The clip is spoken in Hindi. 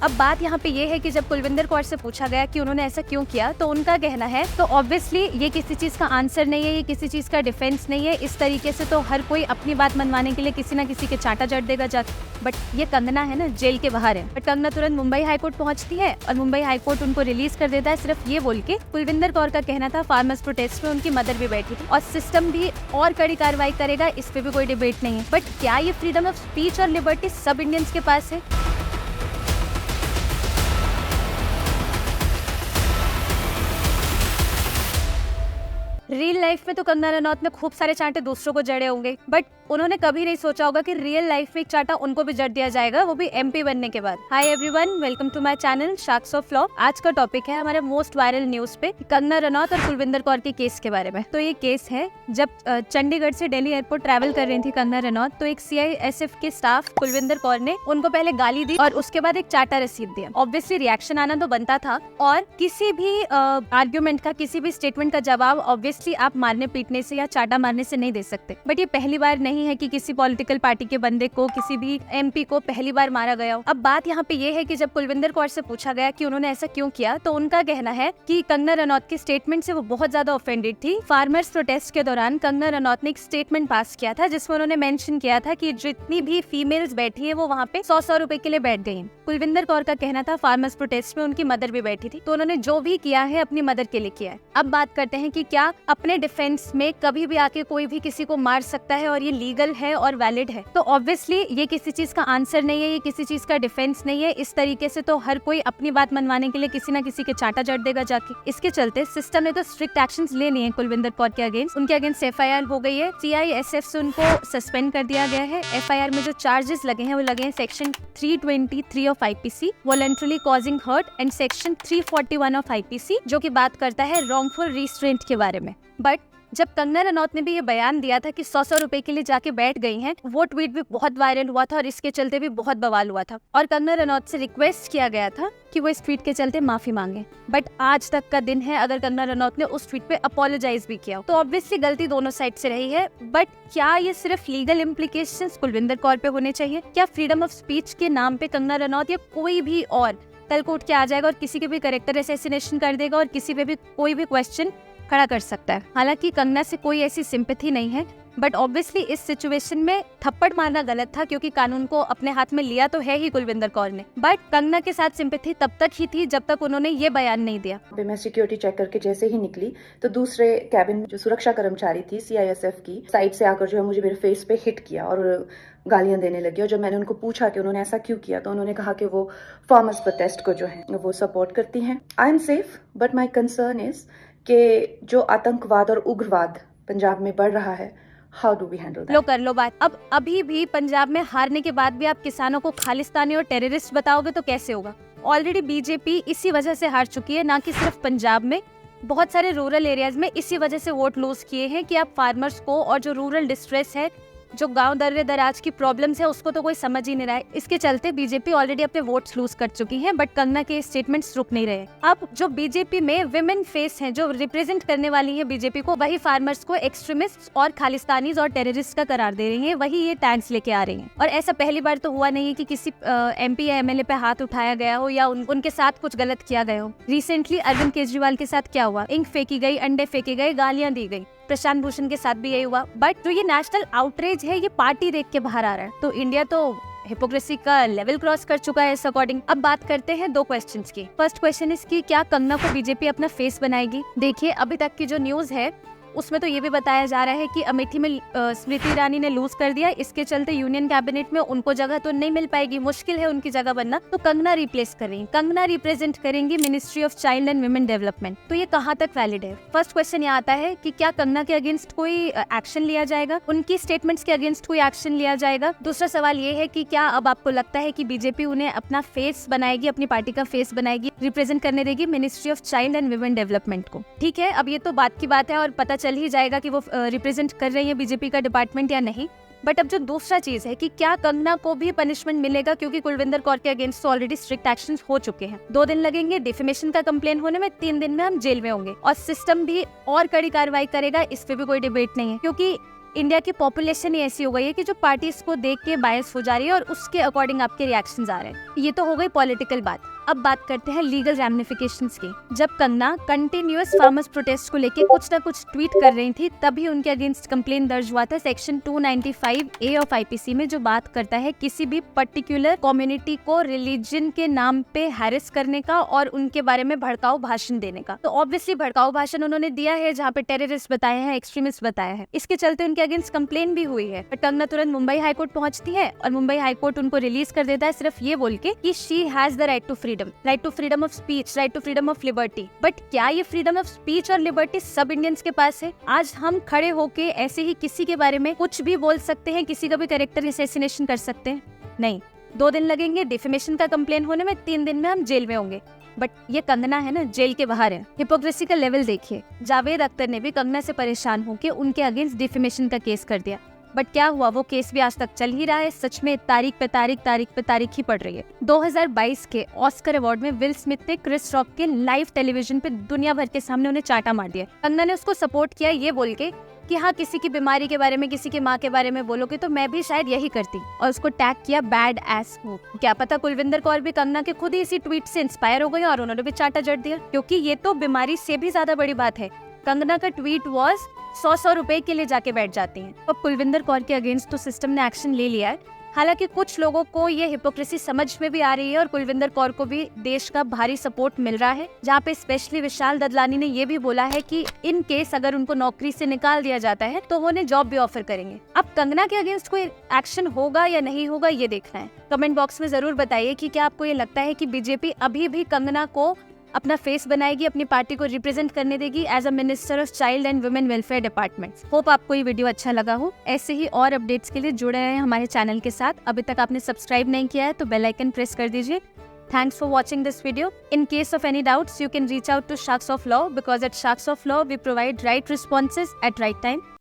अब बात यहाँ पे ये है कि जब कुलविंदर कौर से पूछा गया कि उन्होंने ऐसा क्यों किया, तो उनका कहना है तो ऑब्वियसली ये किसी चीज का आंसर नहीं है, ये किसी चीज का डिफेंस नहीं है। इस तरीके से तो हर कोई अपनी बात मनवाने के लिए किसी ना किसी के चाटा जड़ देगा जाके। बट ये कंगना है ना, जेल के बाहर है, बट कंगना तुरंत मुंबई हाईकोर्ट पहुंचती है और मुंबई हाईकोर्ट उनको रिलीज कर देता है, सिर्फ ये बोल के कुलविंदर कौर का कहना था फार्मर्स प्रोटेस्ट में उनकी मदर भी बैठी थी और सिस्टम भी और कड़ी कार्रवाई करेगा, इस पे भी कोई डिबेट नहीं है। बट क्या ये फ्रीडम ऑफ स्पीच और लिबर्टी सब इंडियंस के पास है? रियल लाइफ में तो कंगना रनौत ने खूब सारे चांटे दूसरों को जड़े होंगे, बट उन्होंने कभी नहीं सोचा होगा कि रियल लाइफ में एक चांटा उनको भी जड़ दिया जाएगा, वो भी एमपी बनने के बाद। Hi everyone, welcome to my channel sharks of law. आज का टॉपिक है हमारे मोस्ट वायरल न्यूज पे कंगना रनौत और कुलविंदर कौर के केस के बारे में। तो ये केस है जब चंडीगढ़ से दिल्ली एयरपोर्ट ट्रैवल कर रही थी कंगना रनौत, तो एक CISF के स्टाफ कुलविंदर कौर ने उनको पहले गाली दी और उसके बाद एक चाटा रसीद दिया। ऑब्वियसली रिएक्शन आना तो बनता था और किसी भी आर्ग्यूमेंट का, किसी भी स्टेटमेंट का जवाब ऑब्वियसली आप मारने पीटने से या चाटा मारने से नहीं दे सकते। बट ये पहली बार नहीं है कि किसी पॉलिटिकल पार्टी के बंदे को, किसी भी MP को पहली बार मारा गया हो। अब बात यहाँ पे ये है कि जब कुलविंदर कौर से पूछा गया कि उन्होंने ऐसा क्यों किया, तो उनका कहना है कि कंगना रनौत के स्टेटमेंट से वो बहुत ज्यादा ऑफेंडेड थी। फार्मर्स प्रोटेस्ट के दौरान कंगना रनौत ने एक स्टेटमेंट पास किया था जिसमें उन्होंने मेंशन किया था कि जितनी भी फीमेल्स बैठी है वो वहाँ पे 100 रुपए के लिए बैठ गई। कुलविंदर कौर का कहना था फार्मर्स प्रोटेस्ट में उनकी मदर भी बैठी थी, तो उन्होंने जो भी किया है अपनी मदर के लिए किया है। अब बात करते हैं कि क्या अपने डिफेंस में कभी भी आके कोई भी किसी को मार सकता है और ये लीगल है और वैलिड है? तो ऑब्वियसली ये किसी चीज का आंसर नहीं है, ये किसी चीज का डिफेंस नहीं है। इस तरीके से तो हर कोई अपनी बात मनवाने के लिए किसी ना किसी के चाटा जड़ देगा जाके। इसके चलते सिस्टम ने तो स्ट्रिक्ट एक्शंस ले लिए हैं कुलविंदर कौर के अगेंस्ट। उनके अगेंस्ट FIR हो गई है, CISF से उनको सस्पेंड कर दिया गया है। FIR में जो चार्जेस लगे हैं वो लगे हैं section 323 of IPC voluntarily causing hurt and section 341 of IPC जो की बात करता है रॉन्गफुल रिस्ट्रेंट के बारे में। बट जब कंगना रनौत ने भी ये बयान दिया था कि 100 रुपए के लिए जाके बैठ गई हैं, वो ट्वीट भी बहुत वायरल हुआ था और इसके चलते भी बहुत बवाल हुआ था और कंगना रनौत से रिक्वेस्ट किया गया था कि वो इस ट्वीट के चलते माफी मांगे। बट आज तक का दिन है अगर कंगना रनौत ने उस ट्वीट पे अपोलोजाइज भी किया, तो ऑब्वियसली गलती दोनों साइड से रही है। बट क्या ये सिर्फ लीगल इम्प्लीकेशंस कुलविंदर कौर पे होने चाहिए? क्या फ्रीडम ऑफ स्पीच के नाम पे कंगना रनौत या कोई भी और कल कोर्ट के आ जाएगा और किसी के भी कैरेक्टर असैसिनेशन कर देगा और किसी पे भी कोई भी क्वेश्चन खड़ा कर सकता है? हालांकि कंगना से कोई ऐसी सिंपैथी नहीं है, बट ऑब्वियसली इस सिचुएशन में थप्पड़ मारना गलत था क्योंकि कानून को अपने हाथ में लिया तो है ही कुलविंदर कौर ने। बट कंगना के साथ सिंपैथी तब तक ही थी जब तक उन्होंने ये बयान नहीं दिया। मैं सिक्योरिटी चेक करके जैसे ही निकली तो दूसरे कैबिन जो सुरक्षा कर्मचारी थी CISF की साइड से आकर जो है मुझे मेरे फेस पे हिट किया और गालियां देने लगी। और जब मैंने उनको पूछा कि उन्होंने ऐसा क्यों किया, तो उन्होंने कहा कि वो फार्मर्स प्रोटेस्ट को जो है वो सपोर्ट करती हैं। I am safe but my concern is कि जो आतंकवाद और उग्रवाद पंजाब में बढ़ रहा है, how do we handle that? लो कर लो बात। अब अभी भी पंजाब में हारने के बाद भी आप किसानों को खालिस्तानी और टेररिस्ट बताओगे तो कैसे होगा? ऑलरेडी BJP इसी वजह से हार चुकी है, ना कि सिर्फ पंजाब में, बहुत सारे रूरल एरियाज में इसी वजह से वोट लूज किए हैं कि आप फार्मर्स को और जो रूरल डिस्ट्रेस है, जो गांव दर्रे दराज की प्रॉब्लम्स है, उसको तो कोई समझ ही नहीं रहा है। इसके चलते BJP ऑलरेडी अपने वोट्स लूज कर चुकी है, बट कंगना के स्टेटमेंट्स रुक नहीं रहे। अब जो BJP में विमेन फेस हैं, जो रिप्रेजेंट करने वाली है BJP को, वही फार्मर्स को एक्सट्रीमिस्ट और खालिस्तानीज और टेररिस्ट का करार दे रही है, वही ये टैग्स लेके आ रही है। और ऐसा पहली बार तो हुआ नहीं है कि किसी MP या MLA पे हाथ उठाया गया हो या उनके साथ कुछ गलत किया गया हो। रिसेंटली अरविंद केजरीवाल के साथ क्या हुआ? इंक फेंकी गई, अंडे फेंके गए, गालियां दी गई। प्रशांत भूषण के साथ भी यही हुआ। बट जो ये नेशनल आउटरीच है, ये पार्टी देख के बाहर आ रहा है। तो इंडिया तो हिपोक्रेसी का लेवल क्रॉस कर चुका है इस अकॉर्डिंग। अब बात करते हैं दो क्वेश्चंस की। फर्स्ट क्वेश्चन इज कि क्या कंगना को BJP अपना फेस बनाएगी? देखिए, अभी तक की जो न्यूज है उसमें तो ये भी बताया जा रहा है कि अमेठी में स्मृति ईरानी ने लूज कर दिया, इसके चलते यूनियन कैबिनेट में उनको जगह तो नहीं मिल पाएगी, मुश्किल है उनकी जगह बनना। तो कंगना रिप्लेस करेंगी, कंगना रिप्रेजेंट करेंगी ministry of child and women development. तो ये कहाँ तक वैलिड है? फर्स्ट क्वेश्चन ये आता है कि क्या कंगना के अगेंस्ट कोई एक्शन लिया जाएगा, उनकी स्टेटमेंट्स के अगेंस्ट कोई एक्शन लिया जाएगा? दूसरा सवाल ये है कि क्या अब आपको लगता है कि BJP उन्हें अपना फेस बनाएगी, अपनी पार्टी का फेस बनाएगी, रिप्रेजेंट करने देगी ministry of child and women development को? ठीक है, अब ये तो बात की बात है और पता चल ही जाएगा कि वो रिप्रेजेंट कर रही है BJP का डिपार्टमेंट या नहीं। बट अब जो दूसरा चीज है कि क्या कंगना को भी पनिशमेंट मिलेगा, क्योंकि कुलविंदर कौर के अगेंस्ट ऑलरेडी स्ट्रिक्ट एक्शंस हो चुके हैं। 2 दिन लगेंगे डिफेमेशन का कंप्लेन होने में, 3 दिन में हम जेल में होंगे और सिस्टम भी और कड़ी कार्रवाई करेगा, इस पे भी कोई डिबेट नहीं है। क्योंकि इंडिया की पॉपुलेशन ही ऐसी हो गई है कि जो पार्टीज को देख के बायस हो जा रही है और उसके अकॉर्डिंग आपके रिएक्शंस आ रहे हैं। ये तो हो गई पॉलिटिकल बात। अब बात करते हैं लीगल रैमिफिकेशंस की। जब कंगना कंटिन्यूअस फार्मर्स प्रोटेस्ट को लेके कुछ ना कुछ ट्वीट कर रही थी, तभी उनके अगेंस्ट कंप्लेन दर्ज हुआ था सेक्शन 295A ऑफ आईपीसी में, जो बात करता है किसी भी पर्टिकुलर कम्युनिटी को रिलीजन के नाम पे हैरेस करने का और उनके बारे में भड़काऊ भाषण देने का। तो ऑब्वियसली भड़काऊ भाषण उन्होंने दिया है जहाँ पे टेररिस्ट बताया है, एक्सट्रीमिस्ट बताया है। इसके चलते उनके अगेंस्ट कंप्लेन भी हुई है। कंगना तुरंत मुंबई हाईकोर्ट पहुंचती है और मुंबई हाईकोर्ट उनको रिलीज कर देता है, सिर्फ ये बोल के कि she has the right to freedom of speech, right to freedom of liberty. But क्या ये फ्रीडम ऑफ स्पीच और लिबर्टी सब इंडियंस के पास है? आज हम खड़े होके ऐसे ही किसी के बारे में कुछ भी बोल सकते हैं, किसी का भी कैरेक्टर असैसिनेशन कर सकते हैं? नहीं। 2 दिन लगेंगे डिफेमेशन का कंप्लेन होने में, 3 दिन में हम जेल में होंगे। बट ये कंगना है ना, जेल के बाहर है। हिपोक्रेसी का लेवल देखिए। जावेद अख्तर ने भी कंगना से परेशान होकर उनके अगेंस्ट डिफेमेशन का केस कर दिया। बट क्या हुआ? वो केस भी आज तक चल ही रहा है। सच में तारीख पे तारीख ही पड़ रही है। 2022 के ऑस्कर अवार्ड में विल स्मिथ ने क्रिस रॉक के लाइव टेलीविजन पे दुनिया भर के सामने उन्हें चाटा मार दिया। कंगना ने उसको सपोर्ट किया ये बोल के कि हाँ, किसी की बीमारी के बारे में, किसी की माँ के बारे में बोलोगे तो मैं भी शायद यही करती, और उसको टैग किया बैड एस हो। क्या पता कुलविंदर कौर भी कंगना के खुद ही इसी ट्वीट से इंस्पायर हो गई और उन्होंने भी चाटा जड़ दिया, क्योंकि ये तो बीमारी से भी ज्यादा बड़ी बात है। कंगना का ट्वीट वॉज 100 रुपए के लिए जाके बैठ जाती हैं। अब कुलविंदर कौर के अगेंस्ट तो सिस्टम ने एक्शन ले लिया है। हालांकि कुछ लोगों को ये हिपोक्रेसी समझ में भी आ रही है और कुलविंदर कौर को भी देश का भारी सपोर्ट मिल रहा है, जहाँ पे स्पेशली विशाल ददलानी ने ये भी बोला है कि इन केस अगर उनको नौकरी से निकाल दिया जाता है तो वो उन्हें जॉब भी ऑफर करेंगे। अब कंगना के अगेंस्ट कोई एक्शन होगा या नहीं होगा ये देखना है। कमेंट बॉक्स में जरूर बताइए कि क्या आपको ये लगता है कि बीजेपी अभी भी कंगना को अपना फेस बनाएगी, अपनी पार्टी को रिप्रेजेंट करने देगी as a minister of child and women welfare department. Hope आपको ये वीडियो अच्छा लगा हो। ऐसे ही और अपडेट्स के लिए जुड़े रहें हमारे चैनल के साथ। अभी तक आपने सब्सक्राइब नहीं किया है तो बेल आइकन प्रेस कर दीजिए। Thanks for watching this video. In case of any doubts, you can reach out to Sharks of Law, because at Sharks of Law we provide right responses at right time.